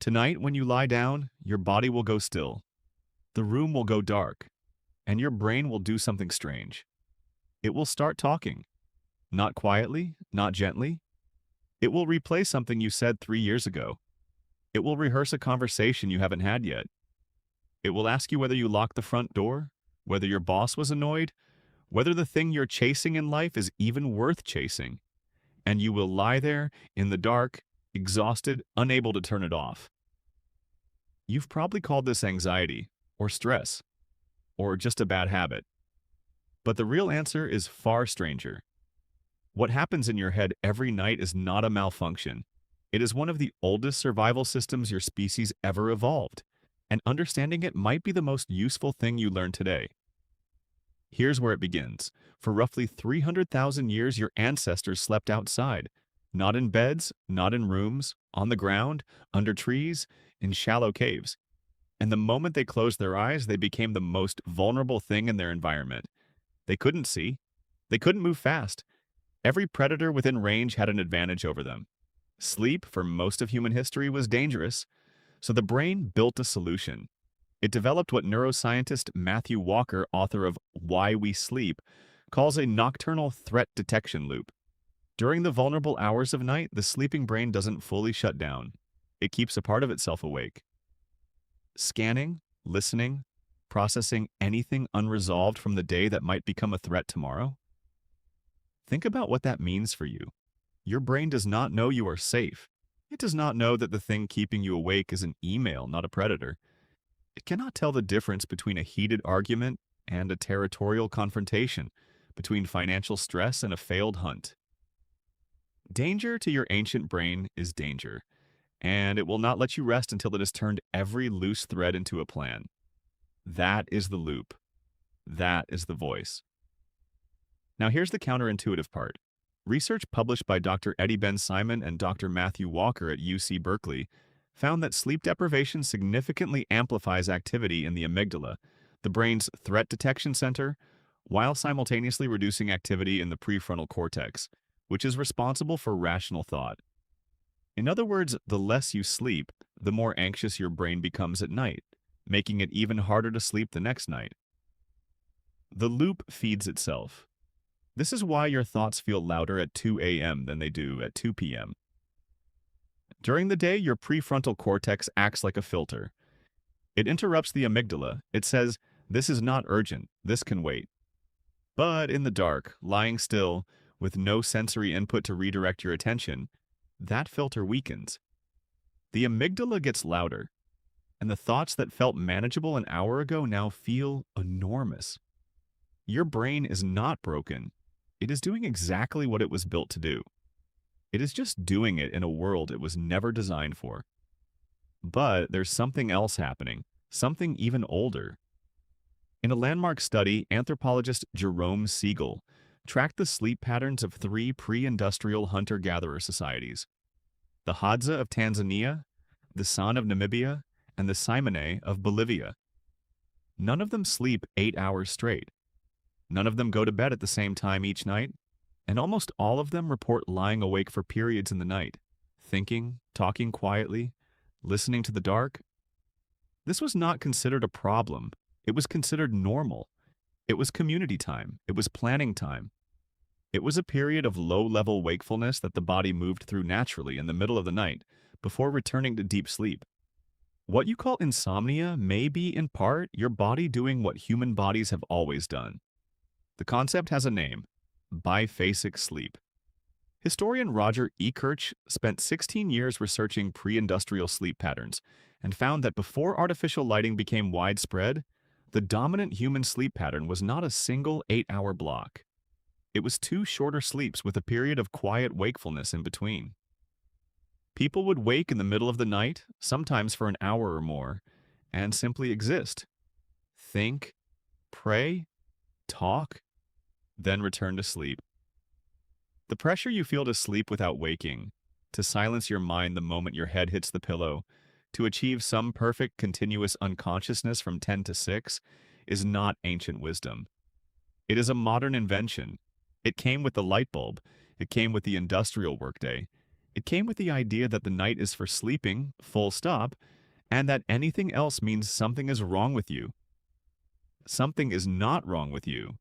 Tonight, when you lie down, your body will go still, the room will go dark, and your brain will do something strange. It will start talking, not quietly, not gently. It will replay something you said 3 years ago. It will rehearse a conversation you haven't had yet. It will ask you whether you locked the front door, whether your boss was annoyed, whether the thing you're chasing in life is even worth chasing. And you will lie there in the dark, exhausted, unable to turn it off. You've probably called this anxiety, or stress, or just a bad habit. But the real answer is far stranger. What happens in your head every night is not a malfunction. It is one of the oldest survival systems your species ever evolved, and understanding it might be the most useful thing you learn today. Here's where it begins. For roughly 300,000 years, your ancestors slept outside, not in beds, not in rooms, on the ground, under trees, in shallow caves. And the moment they closed their eyes, they became the most vulnerable thing in their environment. They couldn't see. They couldn't move fast. Every predator within range had an advantage over them. Sleep, for most of human history, was dangerous, so the brain built a solution. It developed what neuroscientist Matthew Walker, author of Why We Sleep, calls a nocturnal threat detection loop. During the vulnerable hours of night, the sleeping brain doesn't fully shut down. It keeps a part of itself awake. Scanning, listening, processing anything unresolved from the day that might become a threat tomorrow. Think about what that means for you. Your brain does not know you are safe. It does not know that the thing keeping you awake is an email, not a predator. It cannot tell the difference between a heated argument and a territorial confrontation, between financial stress and a failed hunt. Danger to your ancient brain is danger, and it will not let you rest until it has turned every loose thread into a plan. That is the loop. That is the voice. Now here's the counterintuitive part. Research published by Dr. Eddie Ben Simon and Dr. Matthew Walker at UC Berkeley found that sleep deprivation significantly amplifies activity in the amygdala, the brain's threat detection center, while simultaneously reducing activity in the prefrontal cortex, which is responsible for rational thought. In other words, the less you sleep, the more anxious your brain becomes at night, making it even harder to sleep the next night. The loop feeds itself. This is why your thoughts feel louder at 2 a.m. than they do at 2 p.m. During the day, your prefrontal cortex acts like a filter. It interrupts the amygdala. It says, "This is not urgent. This can wait." But in the dark, lying still, with no sensory input to redirect your attention, that filter weakens. The amygdala gets louder, and the thoughts that felt manageable an hour ago now feel enormous. Your brain is not broken. It is doing exactly what it was built to do. It is just doing it in a world it was never designed for. But there's something else happening, something even older. In a landmark study, anthropologist Jerome Siegel tracked the sleep patterns of 3 pre-industrial hunter-gatherer societies: the Hadza of Tanzania, the San of Namibia, and the Simone of Bolivia. None of them sleep 8 hours straight. None of them go to bed at the same time each night, and almost all of them report lying awake for periods in the night, thinking, talking quietly, listening to the dark. This was not considered a problem. It was considered normal. It was community time. It was planning time. It was a period of low-level wakefulness that the body moved through naturally in the middle of the night before returning to deep sleep. What you call insomnia may be, in part, your body doing what human bodies have always done. The concept has a name: biphasic sleep. Historian Roger E. Kirch spent 16 years researching pre-industrial sleep patterns and found that before artificial lighting became widespread, the dominant human sleep pattern was not a single 8-hour block. It was 2 shorter sleeps with a period of quiet wakefulness in between. People would wake in the middle of the night, sometimes for an hour or more, and simply exist. Think, pray, talk, then return to sleep. The pressure you feel to sleep without waking, to silence your mind the moment your head hits the pillow, to achieve some perfect continuous unconsciousness from 10 to 6, is not ancient wisdom. It is a modern invention. It came with the light bulb. It came with the industrial workday. It came with the idea that the night is for sleeping, full stop, and that anything else means something is wrong with you. Something is not wrong with you.